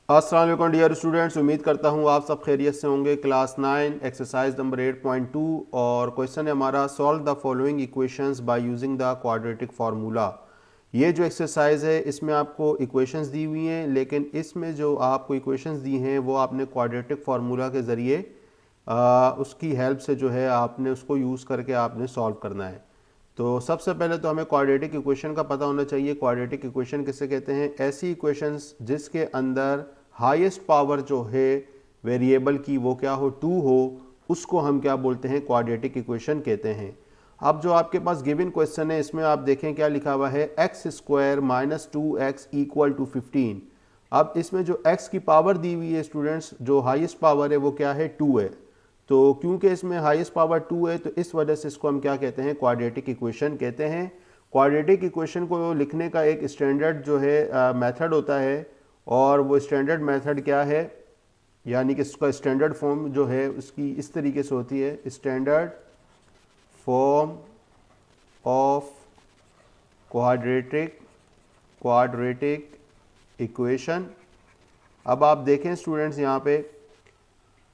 अस्सलाम वालेकुम dear students, उम्मीद करता हूँ आप सब खैरियत से होंगे। क्लास 9 एक्सरसाइज नंबर 8.2 और क्वेश्चन है हमारा solve the following equations by using the quadratic formula. ये जो एक्सरसाइज है इसमें आपको इक्वेशंस दी हुई हैं, लेकिन इसमें जो आपको इक्वेशंस दी हैं वो आपने क्वाड्रेटिक फार्मूला के ज़रिए उसकी हेल्प से जो है आपने उसको यूज़ करके आपने सॉल्व करना है। तो सबसे पहले तो हमें क्वाड्रेटिक इक्वेशन का पता होना चाहिए। क्वाड्रेटिक इक्वेशन किसे कहते हैं? ऐसी इक्वेशंस जिसके अंदर हाईएस्ट पावर जो है वेरिएबल की वो क्या हो, 2 हो, उसको हम क्या बोलते हैं? क्वाड्रेटिक इक्वेशन कहते हैं। अब जो आपके पास गिवन क्वेश्चन है इसमें आप देखें क्या लिखा हुआ है, x square minus 2x equal to 15। अब इसमें जो x की पावर दी हुई है स्टूडेंट्स, जो हाईएस्ट पावर है वो क्या है? 2 है। तो क्योंकि इसमें हाईएस्ट पावर 2 है तो इस वजह से इसको हम क्या कहते हैं? क्वाड्रेटिक इक्वेशन कहते हैं। क्वाड्रेटिक इक्वेशन को लिखने का एक स्टैंडर्ड जो है मेथड होता है, और वो स्टैंडर्ड मेथड क्या है, यानी कि इसका स्टैंडर्ड फॉर्म जो है उसकी इस तरीके से होती है, standard form of quadratic equation. अब आप देखें स्टूडेंट्स, यहाँ पे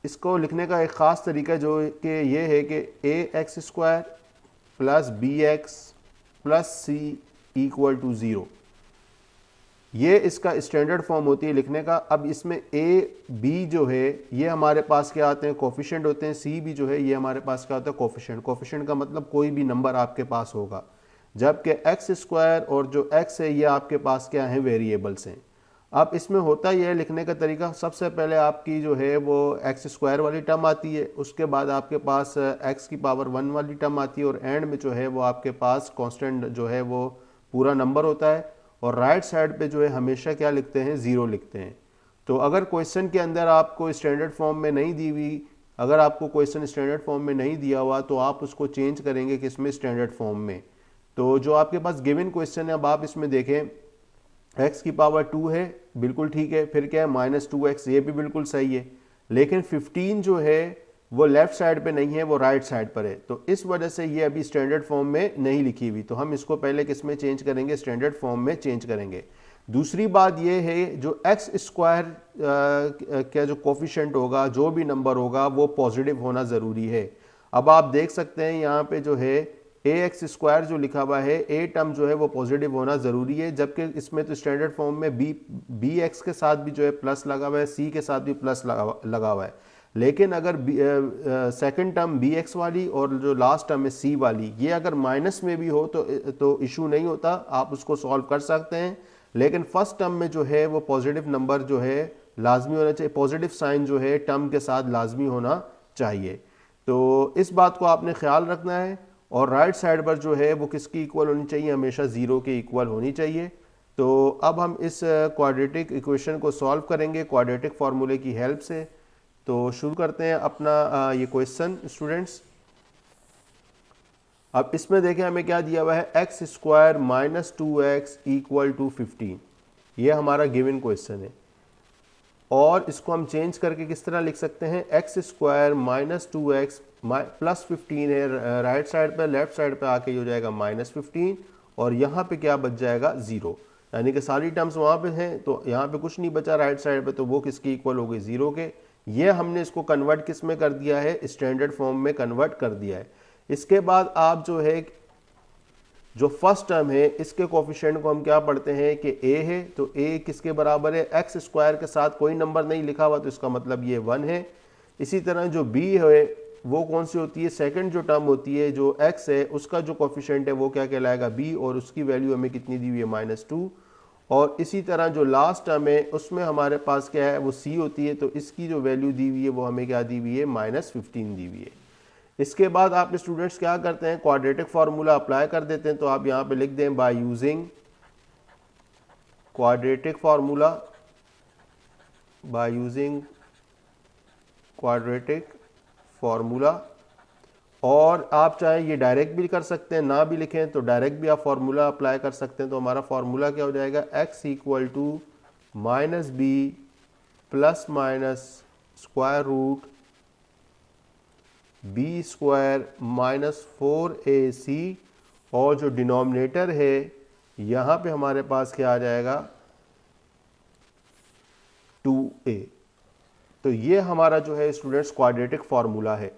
इसको लिखने का एक ख़ास तरीका जो कि ये है कि ax² plus bx plus c equal to 0, ये इसका स्टैंडर्ड फॉर्म होती है लिखने का। अब इसमें a b जो है ये हमारे पास क्या आते हैं? कोफिशिएंट होते हैं। c भी जो है ये हमारे पास क्या होता है? कोफिशिएंट। कोफिशिएंट का मतलब कोई भी नंबर आपके पास होगा, जबकि x² और जो x है ये आपके पास क्या है? वेरिएबल्स हैं। अब इसमें होता यह है लिखने का तरीका, सबसे पहले आपकी जो है वो x² वाली टर्म आती है, उसके बाद आपके पास x की पावर 1 वाली टर्म आती है, और एंड में जो है वो आपके पास कांस्टेंट जो है वो पूरा नंबर होता है। और राइट साइड पे जो है हमेशा क्या लिखते हैं? 0 लिखते हैं। तो अगर क्वेश्चन के अंदर आपको स्टैंडर्ड फॉर्म में नहीं दी हुई, अगर आपको क्वेश्चन स्टैंडर्ड फॉर्म में नहीं दिया हुआ तो आप उसको चेंज करेंगे किसमें? स्टैंडर्ड फॉर्म में। तो जो आपके पास गिवन क्वेश्चन है, अब आप इसमें देखें x की पावर 2 है, बिल्कुल ठीक है। फिर क्या है? माइनस 2x, ये भी बिल्कुल सही है। लेकिन 15 जो है वो लेफ्ट साइड पे नहीं है, वो राइट साइड पर है, तो इस वजह से ये अभी स्टैंडर्ड फॉर्म में नहीं लिखी हुई। तो हम इसको पहले किस में चेंज करेंगे? स्टैंडर्ड फॉर्म में चेंज करेंगे। दूसरी बात ये है, जो x² का जो कोफिशिएंट होगा, जो भी नंबर होगा, वो पॉजिटिव होना ज़रूरी है। अब आप देख सकते हैं यहाँ पे जो है ax² जो लिखा हुआ है, a टर्म जो है वो पॉजिटिव होना ज़रूरी है, जबकि इसमें तो स्टैंडर्ड फॉर्म में bx के साथ भी जो है प्लस लगा हुआ है, c के साथ भी प्लस लगा हुआ है। लेकिन अगर सेकंड टर्म bx वाली और जो लास्ट टर्म है c वाली, ये अगर माइनस में भी हो तो इशू नहीं होता, आप उसको सॉल्व कर सकते हैं। लेकिन फर्स्ट टर्म में जो है वो पॉजिटिव नंबर जो है लाजमी होना चाहिए, पॉजिटिव साइन जो है टर्म के साथ लाजमी होना चाहिए। तो इस बात को आपने ख्याल रखना है। और राइट साइड पर जो है वो किसकी इक्वल होनी चाहिए? हमेशा 0 के इक्वल होनी चाहिए। तो अब हम इस क्वाड्रेटिक इक्वेशन को सॉल्व करेंगे क्वाड्रेटिक फार्मूले की हेल्प से। तो शुरू करते हैं अपना ये क्वेश्चन स्टूडेंट्स। अब इसमें देखें हमें क्या दिया हुआ है, x² minus 2x equal to 15, ये हमारा गिवन क्वेश्चन है। और इसको हम चेंज करके किस तरह लिख सकते हैं? x² माइनस 2x प्लस 15 है राइट साइड पर, लेफ्ट साइड पर आके हो जाएगा माइनस 15, और यहाँ पे क्या बच जाएगा? 0, यानी कि सारी टर्म्स वहाँ पे हैं तो यहाँ पे कुछ नहीं बचा राइट साइड पे, तो वो किसकी इक्वल हो गई? 0 के। ये हमने इसको कन्वर्ट किस में कर दिया है? स्टैंडर्ड फॉर्म में कन्वर्ट कर दिया है। इसके बाद आप जो है जो फर्स्ट टर्म है इसके कोफिशिएंट को हम क्या पढ़ते हैं कि a है, तो a किसके बराबर है? x² के साथ कोई नंबर नहीं लिखा हुआ तो इसका मतलब ये 1 है। इसी तरह जो b है वो कौन सी होती है? सेकंड जो टर्म होती है, जो x है उसका जो कोफिशिएंट है वो क्या कहलाएगा? b, और उसकी वैल्यू हमें कितनी दी हुई है? -2। और इसी तरह जो लास्ट टर्म है उसमें हमारे पास क्या है? वो c होती है, तो इसकी जो वैल्यू दी हुई है वो हमें क्या दी हुई है? -15 दी हुई है। इसके बाद आप स्टूडेंट्स क्या करते हैं? क्वाड्रेटिक फार्मूला अप्लाई कर देते हैं। तो आप यहां पे लिख दें by using quadratic formula, by using quadratic formula. और आप चाहे ये डायरेक्ट भी कर सकते हैं, ना भी लिखें तो डायरेक्ट भी आप फार्मूला अप्लाई कर सकते हैं। तो हमारा फार्मूला क्या हो जाएगा? x equal to minus b plus minus square root b² minus 4ac, और जो डिनोमिनेटर है यहाँ पे हमारे पास क्या आ जाएगा? 2। 2a। तो ये हमारा जो है स्टूडेंट्स क्वाड्रेटिक फार्मूला है।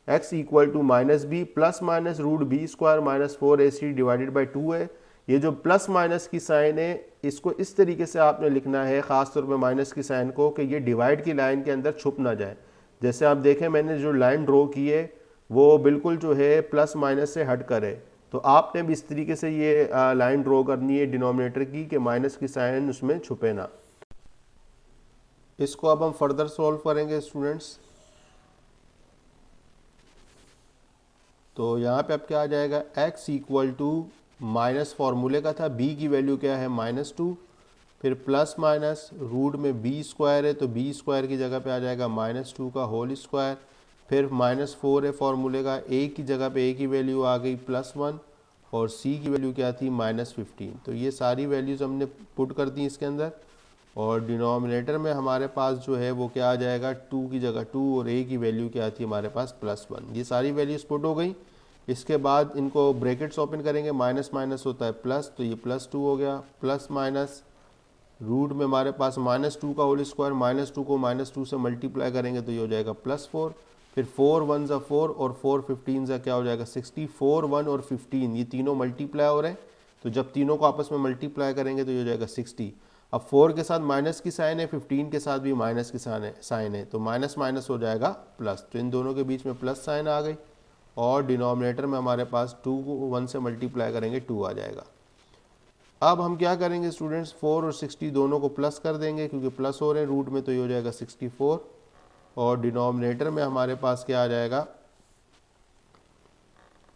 x equal to minus b plus minus root b square minus 4ac divided by 2 है। ये जो प्लस माइनस की साइन है इसको इस तरीके से आपने लिखना है, ख़ासतौर पे माइनस की साइन को, कि ये डिवाइड की लाइन के अंदर छुप ना जाए। जैसे आप देखें मैंने जो लाइन ड्रॉ की है वो बिल्कुल जो है प्लस माइनस से हट कर है, तो आपने भी इस तरीके से ये लाइन ड्रॉ करनी है डिनोमिनेटर की कि माइनस की साइन उसमें छुपे ना। इसको अब हम फर्दर सॉल्व करेंगे स्टूडेंट्स। तो यहाँ पे अब क्या आ जाएगा, x इक्वल टू माइनस फार्मूले का था, b की वैल्यू क्या है -2, फिर प्लस माइनस रूट में b स्क्वायर है तो b स्क्वायर की जगह पे आ जाएगा -2 का होल स्क्वायर, फिर -4 है फार्मूले का, a की जगह पे a की वैल्यू आ गई +1 और c की वैल्यू क्या थी -15। तो ये सारी वैल्यूज़ हमने पुट कर दी इसके अंदर, और डिनोमिनेटर में हमारे पास जो है वो क्या आ जाएगा, 2 की जगह 2 और a की वैल्यू क्या थी हमारे पास +1। ये सारी वैल्यूज पुट हो गई। इसके बाद इनको ब्रैकेट्स ओपन करेंगे, माइनस माइनस होता है प्लस, तो ये +2 हो गया, प्लस माइनस रूट में हमारे पास -2 का होल स्क्वायर, -2 को -2 से मल्टीप्लाई करेंगे तो ये हो जाएगा +4, फिर 4 1 ज़ा 4 और 4 15 ज़ा क्या हो जाएगा 60, 4 1 और 15 ये तीनों मल्टीप्लाई हो रहे हैं, तो जब तीनों को आपस में मल्टीप्लाई करेंगे तो ये हो जाएगा 60। अब 4 के साथ माइनस की साइन है, 15 के साथ भी माइनस की साइन है, तो माइनस माइनस हो जाएगा प्लस, तो इन दोनों के बीच में प्लस साइन आ गई, और डिनोमिनेटर में हमारे पास 2 को 1 से मल्टीप्लाई करेंगे 2 आ जाएगा। अब हम क्या करेंगे स्टूडेंट्स, 4 और 60 दोनों को प्लस कर देंगे क्योंकि प्लस हो रहे हैं रूट में, तो ये हो जाएगा 64, और डिनोमिनेटर में हमारे पास क्या आ जाएगा,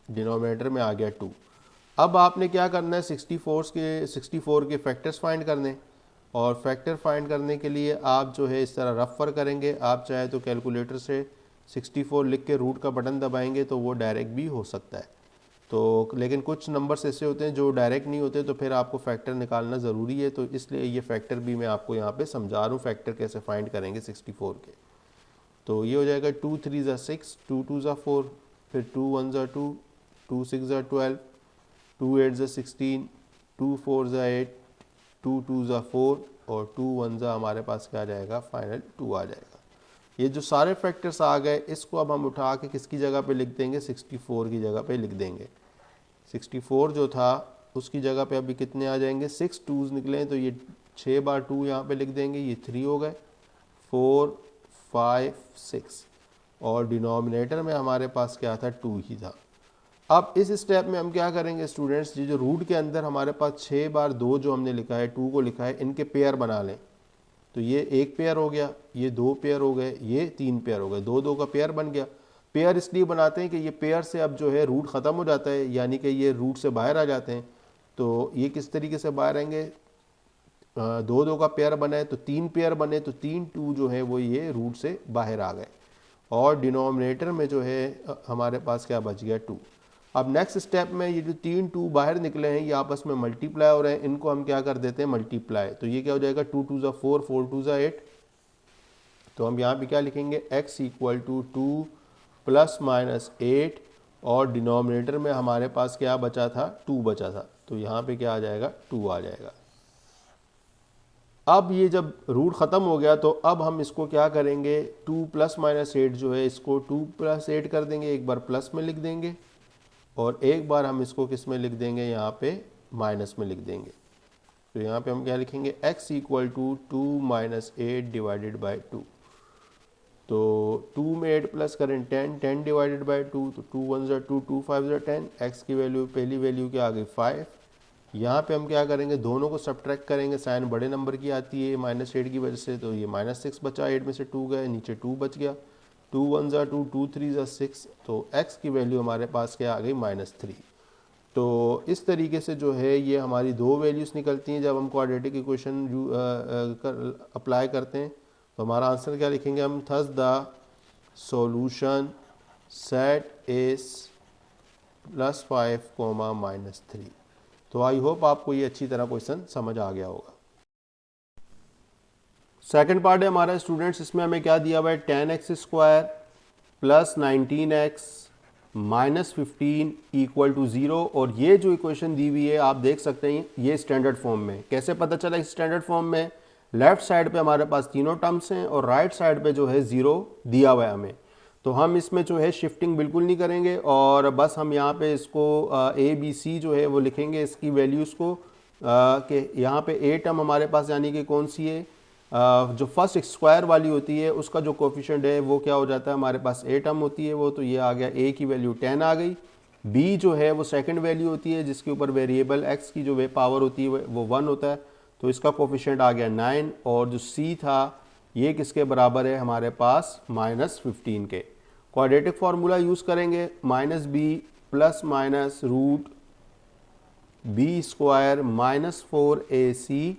डिनोमिनेटर में आ गया 2। अब आपने क्या करना है, 64 के फैक्टर्स फाइंड करने, और फैक्टर फाइंड करने के लिए आप जो है इस तरह रफर करेंगे। आप चाहे तो कैलकुलेटर से 64 लिख के रूट का बटन दबाएंगे तो वो डायरेक्ट भी हो सकता है, तो लेकिन कुछ नंबर्स ऐसे होते हैं जो डायरेक्ट नहीं होते, तो फिर आपको फैक्टर निकालना ज़रूरी है, तो इसलिए ये फैक्टर भी मैं आपको यहाँ पे समझा रहा हूँ, फैक्टर कैसे फाइंड करेंगे 64 के। तो ये हो जाएगा 2 3 ज़ा 6, 2 2 ज़ा 4, फिर 2 1 ज़ा 2, 2 6 ज़ा 12, 2 8 ज़ा 16, 2 4 ज़ा 8, 2 2 ज़ा 4 और 2 1 ज़ा हमारे पास क्या आ जाएगा, फाइनल 2 आ जाएगा। ये जो सारे फैक्टर्स आ गए इसको अब हम उठा के किसकी जगह पे लिख देंगे, 64 की जगह पे लिख देंगे। 64 जो था उसकी जगह पे अभी कितने आ जाएंगे, 6 2s निकले, तो ये 6 बार 2 यहाँ पे लिख देंगे, ये 3 हो गए, 4 5 6, और डिनोमिनेटर में हमारे पास क्या था, 2 ही था। अब इस स्टेप में हम क्या करेंगे स्टूडेंट्स, ये जो रूट के अंदर हमारे पास 6 बार 2 जो हमने लिखा है, 2 को लिखा है, इनके पेयर बना लें। तो ये एक पेयर हो गया, ये 2 पेयर हो गए, ये 3 पेयर हो गए, 2 2 का पेयर बन गया। पेयर इसलिए बनाते हैं कि ये पेयर से अब जो है रूट ख़त्म हो जाता है, यानी कि ये रूट से बाहर आ जाते हैं। तो ये किस तरीके से बाहर आएंगे, 2 2 का पेयर बने तो 3 पेयर बने, तो 3 2 जो है वो ये रूट से बाहर आ गए, और डिनोमिनेटर में जो है हमारे पास क्या बच गया, 2। अब नेक्स्ट स्टेप में ये जो 3 2 बाहर निकले हैं ये आपस में मल्टीप्लाई हो रहे हैं, इनको हम क्या कर देते हैं, मल्टीप्लाई। तो ये क्या हो जाएगा, 2 2 ज़ा 4, 4 2 ज़ा 8। तो हम यहाँ पे क्या लिखेंगे, x equal to 2 plus minus 8, और डिनोमिनेटर में हमारे पास क्या बचा था, 2 बचा था, तो यहाँ पे क्या आ जाएगा, 2 आ जाएगा। अब ये जब रूट ख़त्म हो गया तो अब हम इसको क्या करेंगे, 2 प्लस माइनस 8 जो है इसको 2 प्लस 8 कर देंगे, एक बार प्लस में लिख देंगे और एक बार हम इसको किस में लिख देंगे, यहाँ पे माइनस में लिख देंगे। तो यहाँ पे हम क्या लिखेंगे, x equal to 2 minus 8 divided by 2। तो 2 में 8 प्लस करें 10, 10 डिवाइडेड बाई 2, तो 2 1 ज़ा 2, 2 5 ज़ा 10, x की वैल्यू पहली वैल्यू क्या आ गई 5। यहाँ पे हम क्या करेंगे, दोनों को सब्ट्रैक्ट करेंगे, साइन बड़े नंबर की आती है -8 की वजह से, तो ये -6 बचा, 8 में से 2 गए, नीचे 2 बच गया, 2 1 ज़ा 2, 2 3 ज़ा 6, तो x की वैल्यू हमारे पास क्या आ गई, -3। तो इस तरीके से जो है ये हमारी 2 वैल्यूज़ निकलती हैं जब हम क्वाड्रेटिक इक्वेशन अप्लाई करते हैं। तो हमारा आंसर क्या लिखेंगे हम, thus the solution set is +5, -3। तो आई होप आपको ये अच्छी तरह क्वेश्चन समझ आ गया होगा। सेकंड पार्ट है हमारा स्टूडेंट्स, इसमें हमें क्या दिया हुआ है, 10x² plus 19x minus 15 equal to 0, और ये जो इक्वेशन दी हुई है आप देख सकते हैं ये स्टैंडर्ड फॉर्म में। कैसे पता चला स्टैंडर्ड फॉर्म में, लेफ्ट साइड पे हमारे पास तीनों टर्म्स हैं और राइट साइड पे जो है 0 दिया हुआ है हमें। तो हम इसमें जो है शिफ्टिंग बिल्कुल नहीं करेंगे और बस हम यहाँ पे इसको ए बी सी जो है वो लिखेंगे इसकी वैल्यूज़ को कि यहाँ पे ए टर्म हमारे पास यानी कि कौन सी है, जो फर्स्ट स्क्वायर वाली होती है उसका जो कोफिशिएंट है वो क्या हो जाता है हमारे पास ए टर्म होती है वो, तो ये आ गया ए की वैल्यू 10 आ गई। बी जो है वो सेकंड वैल्यू होती है जिसके ऊपर वेरिएबल एक्स की जो वे पावर होती है वो 1 होता है, तो इसका कोफिशिएंट आ गया 9। और जो सी था ये किसके बराबर है हमारे पास -15 के। क्वाड्रेटिक फार्मूला यूज़ करेंगे -b plus minus root b square -4ac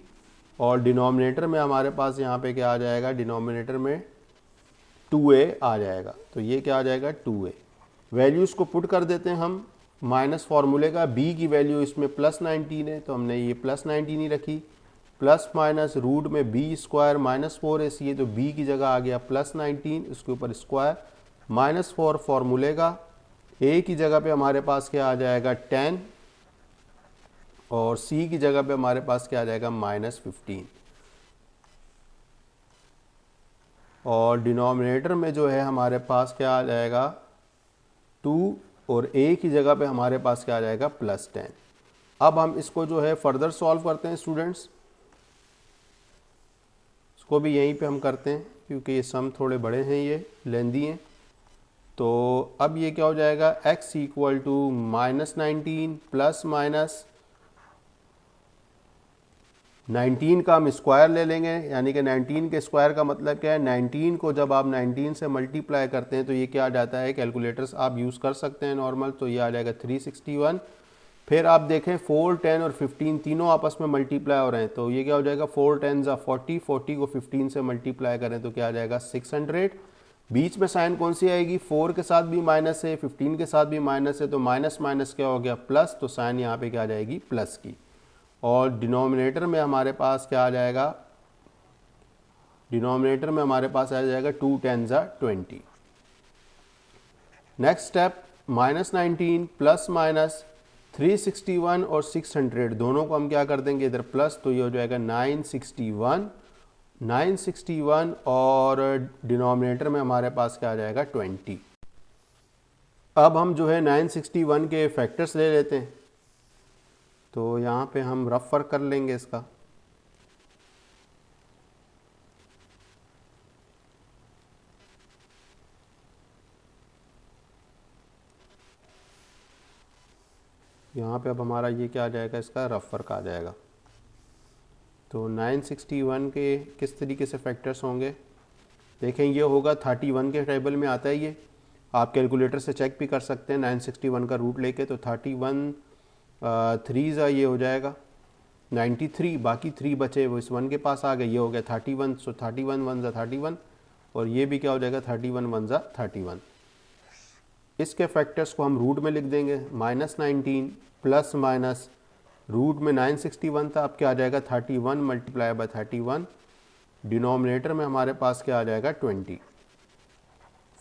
और डिनोमिनेटर में हमारे पास यहाँ पे क्या आ जाएगा, डिनोमिनेटर में 2a आ जाएगा। तो ये क्या आ जाएगा 2a। वैल्यूज़ को पुट कर देते हैं हम माइनस फार्मूले का, b की वैल्यू इसमें +19 है तो हमने ये +19 ही रखी, प्लस माइनस रूट में b स्क्वायर -4ac है तो b की जगह आ गया +19, इसके ऊपर स्क्वायर -4 फार्मूले का, a की जगह पे हमारे पास क्या आ जाएगा 10 और c की जगह पे हमारे पास क्या आ जाएगा -15। और डिनोमिनेटर में जो है हमारे पास क्या आ जाएगा 2 और a की जगह पे हमारे पास क्या आ जाएगा +10। अब हम इसको जो है फर्दर सॉल्व करते हैं स्टूडेंट्स, इसको भी यहीं पे हम करते हैं क्योंकि ये सम थोड़े बड़े हैं, ये लेंदी हैं। तो अब ये क्या हो जाएगा x equal to -19 plus minus 19 का हम स्क्वायर ले लेंगे, यानी कि 19 के स्क्वायर का मतलब क्या है, 19 को जब आप 19 से मल्टीप्लाई करते हैं तो ये क्या आ जाता है, कैलकुलेटर्स आप यूज़ कर सकते हैं नॉर्मल, तो ये आ जाएगा 361। फिर आप देखें 4, 10 और 15 तीनों आपस में मल्टीप्लाई हो रहे हैं तो ये क्या हो जाएगा 4 10 40, 40 को 15 से मल्टीप्लाई करें तो क्या आ जाएगा 600। बीच में साइन कौन सी आएगी, 4 के साथ भी माइनस है 15 के साथ भी माइनस है तो माइनस माइनस क्या हो गया प्लस, तो साइन यहाँ पे क्या आ जाएगी प्लस की। और डिनोमिनेटर में हमारे पास क्या आ जाएगा, डिनोमिनेटर में हमारे पास आ जाएगा 2 10 20। नेक्स्ट स्टेप -19 प्लस माइनस 361 और 600 दोनों को हम क्या कर देंगे इधर प्लस, तो ये हो जाएगा 961 और डिनोमिनेटर में हमारे पास क्या आ जाएगा 20। अब हम जो है 961 के फैक्टर्स ले लेते हैं, तो यहाँ पे हम रफ वर्क कर लेंगे इसका। यहाँ पे अब हमारा ये क्या आ जाएगा, इसका रफ वर्क आ जाएगा। तो 961 के किस तरीके से फैक्टर्स होंगे, देखें ये होगा 31 के टेबल में आता है, ये आप कैलकुलेटर से चेक भी कर सकते हैं 961 का रूट लेके, तो 31 3 ये हो जाएगा 93, बाकी 3 बचे वो इस 1 के पास आ गए, ये हो गया 31, सो 31 1 31 और ये भी क्या हो जाएगा 31 1 31। इसके फैक्टर्स को हम रूट में लिख देंगे, -19 प्लस माइनस रूट में 961 था, अब क्या आ जाएगा 31 मल्टीप्लाई बाय 31, डिनोमिनेटर में हमारे पास क्या आ जाएगा 20।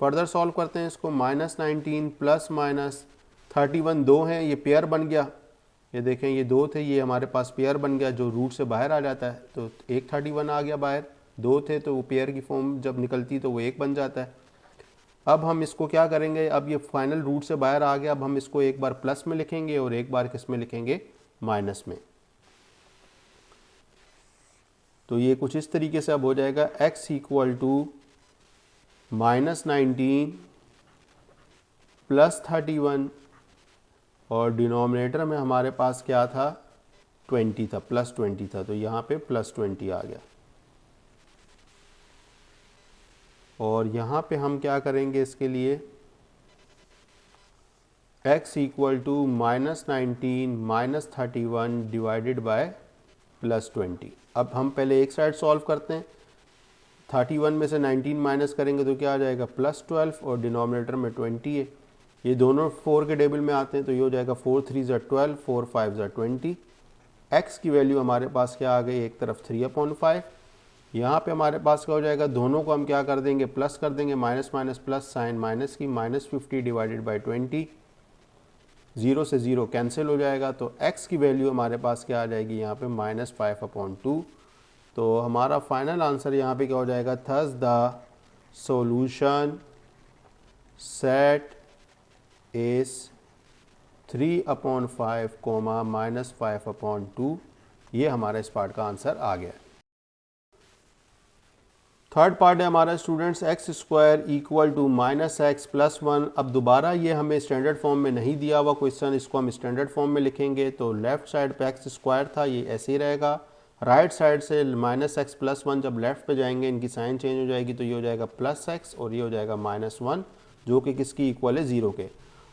फर्दर सॉल्व करते हैं इसको, -19 प्लस माइनस 31 दो हैं, ये पेयर बन गया, ये देखें ये 2 थे ये हमारे पास पेयर बन गया जो रूट से बाहर आ जाता है, तो एक 31 आ गया बाहर, 2 थे तो वो पेयर की फॉर्म जब निकलती तो वो 1 बन जाता है। अब हम इसको क्या करेंगे, अब ये फाइनल रूट से बाहर आ गया, अब हम इसको एक बार प्लस में लिखेंगे और एक बार किस में लिखेंगे माइनस में। तो ये कुछ इस तरीके से अब हो जाएगा x इक्वल टू -19 प्लस 31 और डिनोमिनेटर में हमारे पास क्या था 20 था, +20 था, तो यहाँ पे +20 आ गया। और यहाँ पे हम क्या करेंगे इसके लिए, x equal to -19 -31 divided by +20। अब हम पहले एक साइड सॉल्व करते हैं, 31 में से 19 माइनस करेंगे तो क्या आ जाएगा +12 और डिनोमिनेटर में 20 है, ये दोनों 4 के टेबल में आते हैं तो ये हो जाएगा 4 3 12 4 5 20। x की वैल्यू हमारे पास क्या आ गई, एक तरफ 3/5, यहाँ पे हमारे पास क्या हो जाएगा, दोनों को हम क्या कर देंगे प्लस कर देंगे, minus minus plus sign minus की, -50 डिवाइडेड बाई 20, 0 से 0 कैंसिल हो जाएगा, तो x की वैल्यू हमारे पास क्या आ जाएगी यहाँ पे -5/2। तो हमारा फाइनल आंसर यहाँ पे क्या हो जाएगा, thus the solution set is 3/5 -5/2। ये हमारा इस पार्ट का आंसर आ गया। थर्ड पार्ट है हमारा students x square equal to -x + 1। अब दोबारा ये हमें स्टैंडर्ड फॉर्म में नहीं दिया हुआ क्वेश्चन, इसको हम स्टैंडर्ड फॉर्म में लिखेंगे। तो लेफ्ट साइड पे एक्स स्क्वायर था, ये ऐसे ही रहेगा। राइट साइड से -x + 1 जब लेफ्ट पे जाएंगे इनकी साइन चेंज हो जाएगी, तो ये हो जाएगा +x और ये हो जाएगा -1, जो कि किसकी इक्वल है, 0 के।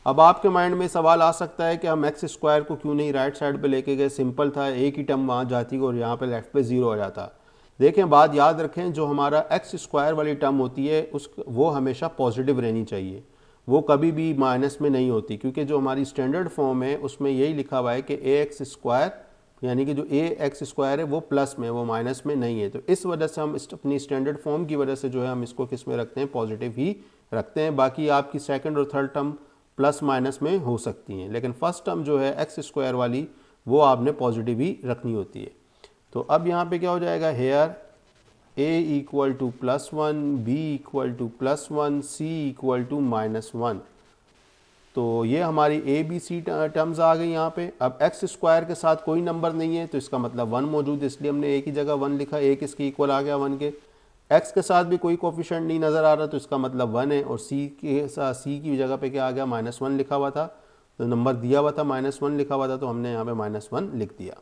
अब आपके माइंड में सवाल आ सकता है कि हम एक्स स्क्वायर को क्यों नहीं राइट साइड पे लेके गए, सिंपल था, एक ही टर्म वहाँ जाती और यहाँ पे लेफ्ट पे 0 हो जाता। देखें, बात याद रखें, जो हमारा एक्स स्क्वायर वाली टर्म होती है वो हमेशा पॉजिटिव रहनी चाहिए, वो कभी भी माइनस में नहीं होती, क्योंकि जो हमारी स्टैंडर्ड फॉर्म है उसमें यही लिखा हुआ है कि ax², यानी कि जो ax² है वो प्लस में, वो माइनस में नहीं है। तो इस वजह से हम अपनी स्टैंडर्ड फॉर्म की वजह से जो है हम इसको किस में रखते हैं, पॉजिटिव ही रखते हैं। बाकी आपकी सेकंड और थर्ड टर्म प्लस माइनस में हो सकती हैं, लेकिन फर्स्ट टर्म जो है x² वाली वो आपने पॉजिटिव ही रखनी होती है। तो अब यहाँ पे क्या हो जाएगा, हेयर a = +1, b = +1, c = -1। तो ये हमारी a b c टर्म्स आ गई यहाँ पे। अब x² के साथ कोई नंबर नहीं है तो इसका मतलब 1 मौजूद है, इसलिए हमने a की जगह 1 लिखा, a किसके इक्वल आ गया, 1 के। x के साथ भी कोई कोफिशिएंट नहीं नज़र आ रहा तो इसका मतलब 1 है, और c के साथ c की जगह पे क्या आ गया, -1 लिखा हुआ था, तो नंबर दिया हुआ था -1 लिखा हुआ था, तो हमने यहाँ पे -1 लिख दिया।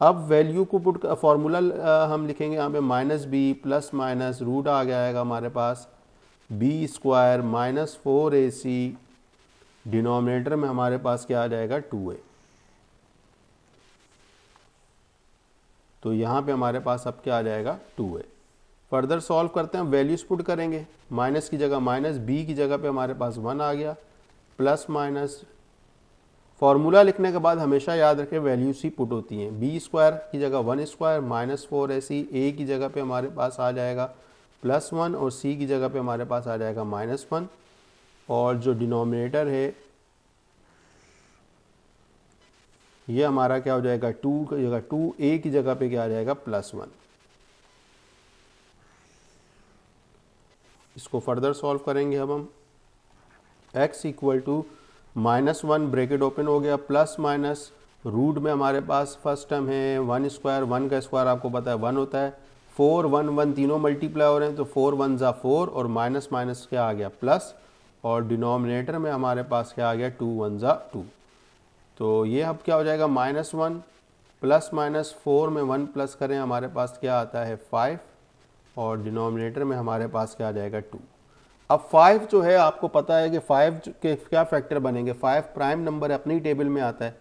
अब वैल्यू को पुट फार्मूला हम लिखेंगे यहाँ पे, -b + रूट आ गया आएगा हमारे पास b² -4ac, डिनोमिनेटर में हमारे पास क्या आ जाएगा, 2a। तो यहाँ पे हमारे पास अब क्या आ जाएगा, 2a। फर्दर सॉल्व करते हैं, वैल्यूज पुट करेंगे, माइनस की जगह माइनस, b की जगह पे हमारे पास 1 आ गया, प्लस फार्मूला लिखने के बाद हमेशा याद रखें वैल्यूज ही पुट होती हैं। b² की जगह 1² -4ac, a की जगह पे हमारे पास आ जाएगा +1 और c की जगह पे हमारे पास आ जाएगा -1, और जो डिनोमिनेटर है ये हमारा क्या हो जाएगा, 2 की जगह 2, a की जगह पे क्या आ जाएगा, +1। इसको फर्दर सॉल्व करेंगे अब हम। x = -1 ब्रैकेट ओपन हो गया, प्लस माइनस रूट में हमारे पास फर्स्ट टर्म है 1², 1 का स्क्वायर आपको पता है 1 होता है, 4 1 1 तीनों मल्टीप्लाई हो रहे हैं, तो 4 1 ज़ा 4 और माइनस माइनस क्या आ गया, प्लस, और डिनोमिनेटर में हमारे पास क्या आ गया, 2 1 ज़ा 2। तो ये अब क्या हो जाएगा, -1 प्लस माइनस 4 में 1 प्लस करें हमारे पास क्या आता है, 5, और डिनोमिनेटर में हमारे पास क्या आ जाएगा, 2। अब 5 जो है आपको पता है कि 5 के क्या फैक्टर बनेंगे, 5 प्राइम नंबर अपनी टेबल में आता है।